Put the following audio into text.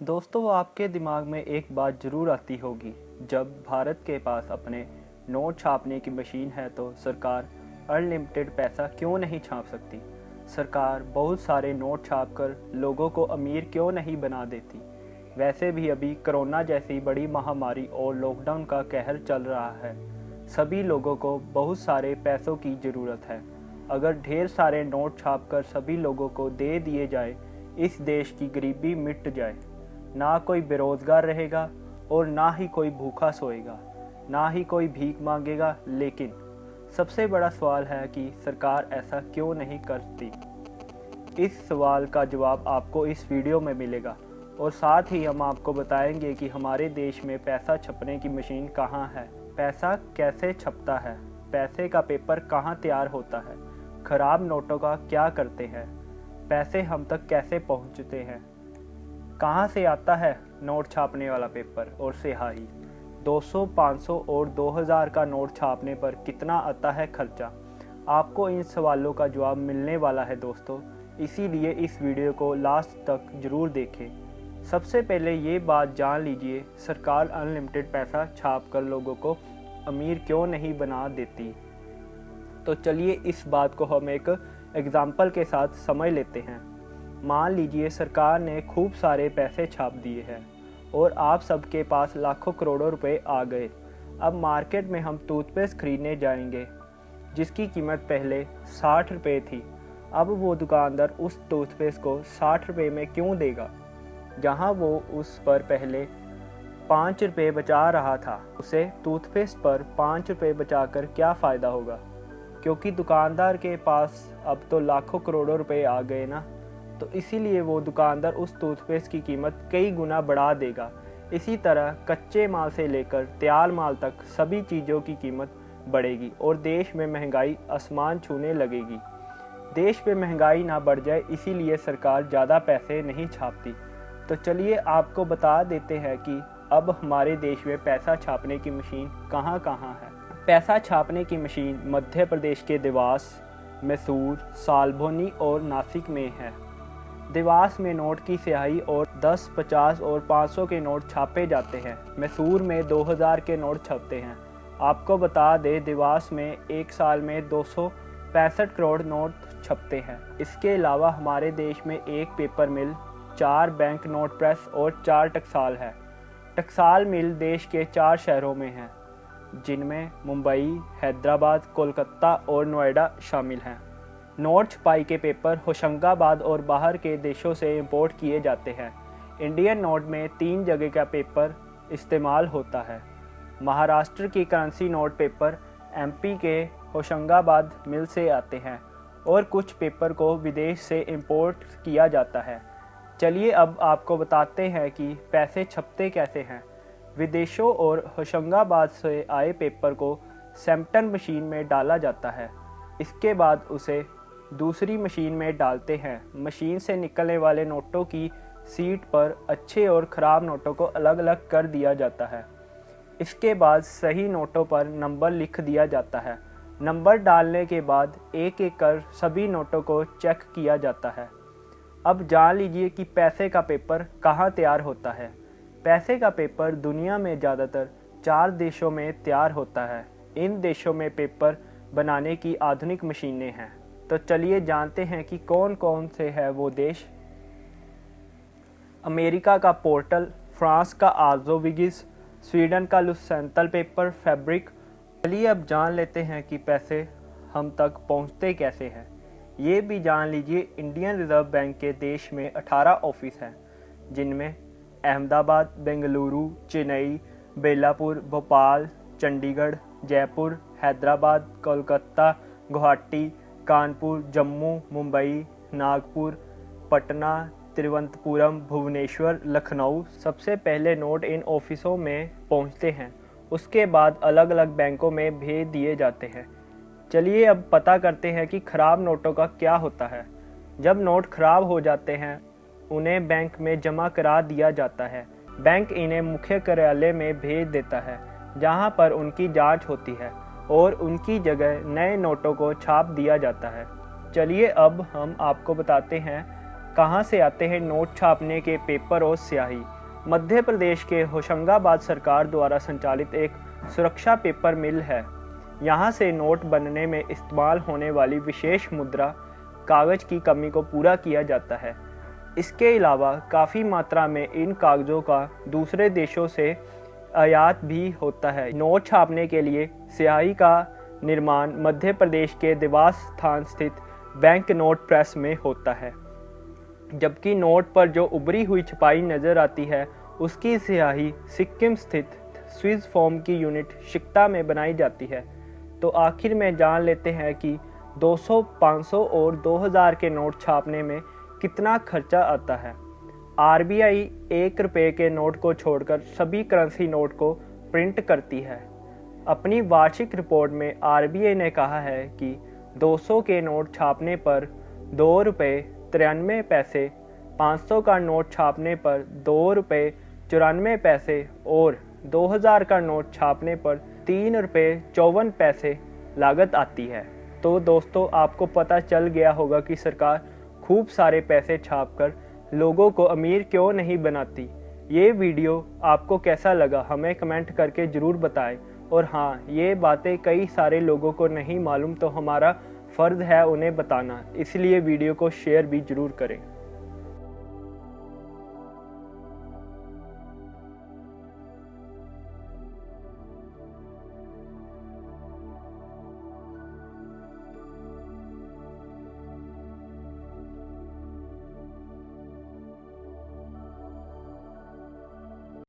दोस्तों, आपके दिमाग में एक बात ज़रूर आती होगी, जब भारत के पास अपने नोट छापने की मशीन है तो सरकार अनलिमिटेड पैसा क्यों नहीं छाप सकती। सरकार बहुत सारे नोट छापकर लोगों को अमीर क्यों नहीं बना देती। वैसे भी अभी कोरोना जैसी बड़ी महामारी और लॉकडाउन का कहर चल रहा है। सभी लोगों को बहुत सारे पैसों की ज़रूरत है। अगर ढेर सारे नोट छापकर सभी लोगों को दे दिए जाए, इस देश की गरीबी मिट जाए। ना कोई बेरोजगार रहेगा और ना ही कोई भूखा सोएगा, ना ही कोई भीख मांगेगा। लेकिन सबसे बड़ा सवाल है कि सरकार ऐसा क्यों नहीं करती। इस सवाल का जवाब आपको इस वीडियो में मिलेगा और साथ ही हम आपको बताएंगे कि हमारे देश में पैसा छपने की मशीन कहाँ है, पैसा कैसे छपता है, पैसे का पेपर कहाँ तैयार होता है, खराब नोटों का क्या करते हैं, पैसे हम तक कैसे पहुँचते हैं, कहाँ से आता है नोट छापने वाला पेपर और स्याही, 200, 500 और 2000 का नोट छापने पर कितना आता है खर्चा। आपको इन सवालों का जवाब मिलने वाला है दोस्तों, इसीलिए इस वीडियो को लास्ट तक ज़रूर देखें। सबसे पहले ये बात जान लीजिए, सरकार अनलिमिटेड पैसा छाप कर लोगों को अमीर क्यों नहीं बना देती। तो चलिए इस बात को हम एक एग्जाम्पल के साथ समझ लेते हैं। मान लीजिए सरकार ने खूब सारे पैसे छाप दिए हैं और आप सबके पास लाखों करोड़ों रुपए आ गए। अब मार्केट में हम टूथपेस्ट खरीदने जाएंगे जिसकी कीमत पहले 60 रुपये थी। अब वो दुकानदार उस टूथपेस्ट को 60 रुपये में क्यों देगा, जहां वो उस पर पहले 5 रुपये बचा रहा था। उसे टूथपेस्ट पर 5 रुपये बचाकर क्या फ़ायदा होगा, क्योंकि दुकानदार के पास अब तो लाखों करोड़ों रुपए आ गए ना। तो इसीलिए वो दुकानदार उस टूथपेस्ट की कीमत कई गुना बढ़ा देगा। इसी तरह कच्चे माल से लेकर तैयार माल तक सभी चीज़ों की कीमत बढ़ेगी और देश में महंगाई आसमान छूने लगेगी। देश में महंगाई ना बढ़ जाए, इसीलिए सरकार ज़्यादा पैसे नहीं छापती। तो चलिए आपको बता देते हैं कि अब हमारे देश में पैसा छापने की मशीन कहाँ कहाँ है। पैसा छापने की मशीन मध्य प्रदेश के देवास, मैसूर, सालभोनी और नासिक में है। देवास में नोट की स्याही और 10, 50 और 500 के नोट छापे जाते हैं। मैसूर में 2000 के नोट छपते हैं। आपको बता दें, देवास में एक साल में 265 करोड़ नोट छपते हैं। इसके अलावा हमारे देश में एक पेपर मिल, 4 बैंक नोट प्रेस और 4 टकसाल है। टकसाल मिल देश के 4 शहरों में हैं, जिनमें मुंबई, हैदराबाद, कोलकाता और नोएडा शामिल हैं। नोट छपाई के पेपर होशंगाबाद और बाहर के देशों से इंपोर्ट किए जाते हैं। इंडियन नोट में 3 जगह का पेपर इस्तेमाल होता है। महाराष्ट्र की करेंसी नोट पेपर एमपी के होशंगाबाद मिल से आते हैं और कुछ पेपर को विदेश से इंपोर्ट किया जाता है। चलिए अब आपको बताते हैं कि पैसे छपते कैसे हैं। विदेशों और होशंगाबाद से आए पेपर को सैम्पटन मशीन में डाला जाता है। इसके बाद उसे दूसरी मशीन में डालते हैं। मशीन से निकलने वाले नोटों की सीट पर अच्छे और ख़राब नोटों को अलग अलग कर दिया जाता है। इसके बाद सही नोटों पर नंबर लिख दिया जाता है। नंबर डालने के बाद एक एक कर सभी नोटों को चेक किया जाता है। अब जान लीजिए कि पैसे का पेपर कहाँ तैयार होता है। पैसे का पेपर दुनिया में ज़्यादातर 4 देशों में तैयार होता है। इन देशों में पेपर बनाने की आधुनिक मशीनें हैं। तो चलिए जानते हैं कि कौन कौन से है वो देश। अमेरिका का पोर्टल, फ्रांस का आर्जोविगिस, स्वीडन का लुसेंटल पेपर फैब्रिक। चलिए अब जान लेते हैं कि पैसे हम तक पहुंचते कैसे हैं। ये भी जान लीजिए, इंडियन रिजर्व बैंक के देश में 18 ऑफिस हैं, जिनमें अहमदाबाद, बेंगलुरु, चेन्नई, बेलापुर, भोपाल, चंडीगढ़, जयपुर, हैदराबाद, कोलकाता, गुवाहाटी, कानपुर, जम्मू, मुंबई, नागपुर, पटना, तिरुवनंतपुरम, भुवनेश्वर, लखनऊ। सबसे पहले नोट इन ऑफिसों में पहुंचते हैं, उसके बाद अलग अलग बैंकों में भेज दिए जाते हैं। चलिए अब पता करते हैं कि ख़राब नोटों का क्या होता है। जब नोट ख़राब हो जाते हैं, उन्हें बैंक में जमा करा दिया जाता है। बैंक इन्हें मुख्य कार्यालय में भेज देता है, जहां पर उनकी जांच होती है और उनकी जगह नए नोटों को छाप दिया जाता है। चलिए अब हम आपको बताते हैं कहां से आते हैं नोट छापने के पेपर और स्याही? मध्य प्रदेश के होशंगाबाद सरकार द्वारा संचालित एक सुरक्षा पेपर मिल है। यहां से नोट बनने में इस्तेमाल होने वाली विशेष मुद्रा कागज की कमी को पूरा किया जाता है। इसके अलावा काफ़ी मात्रा में इन कागजों का दूसरे देशों से आयात भी होता है। नोट छापने के लिए स्याही का निर्माण मध्य प्रदेश के देवास स्थान स्थित बैंक नोट प्रेस में होता है, जबकि नोट पर जो उभरी हुई छपाई नज़र आती है उसकी स्याही सिक्किम स्थित स्विस फॉर्म की यूनिट शिकता में बनाई जाती है। तो आखिर में जान लेते हैं कि 200, 500 और 2000 के नोट छापने में कितना खर्चा आता है। आरबीआई 1 रुपये के नोट को छोड़कर सभी करेंसी नोट को प्रिंट करती है। अपनी वार्षिक रिपोर्ट में आरबीआई ने कहा है कि 200 के नोट छापने पर 2 रुपये 93 पैसे, 500 का नोट छापने पर 2 रुपये 94 पैसे और 2000 का नोट छापने पर 3 रुपये 54 पैसे लागत आती है। तो दोस्तों, आपको पता चल गया होगा कि सरकार खूब सारे पैसे छापकर लोगों को अमीर क्यों नहीं बनाती। ये वीडियो आपको कैसा लगा हमें कमेंट करके ज़रूर बताएं। और हाँ, ये बातें कई सारे लोगों को नहीं मालूम, तो हमारा फ़र्ज़ है उन्हें बताना, इसलिए वीडियो को शेयर भी ज़रूर करें।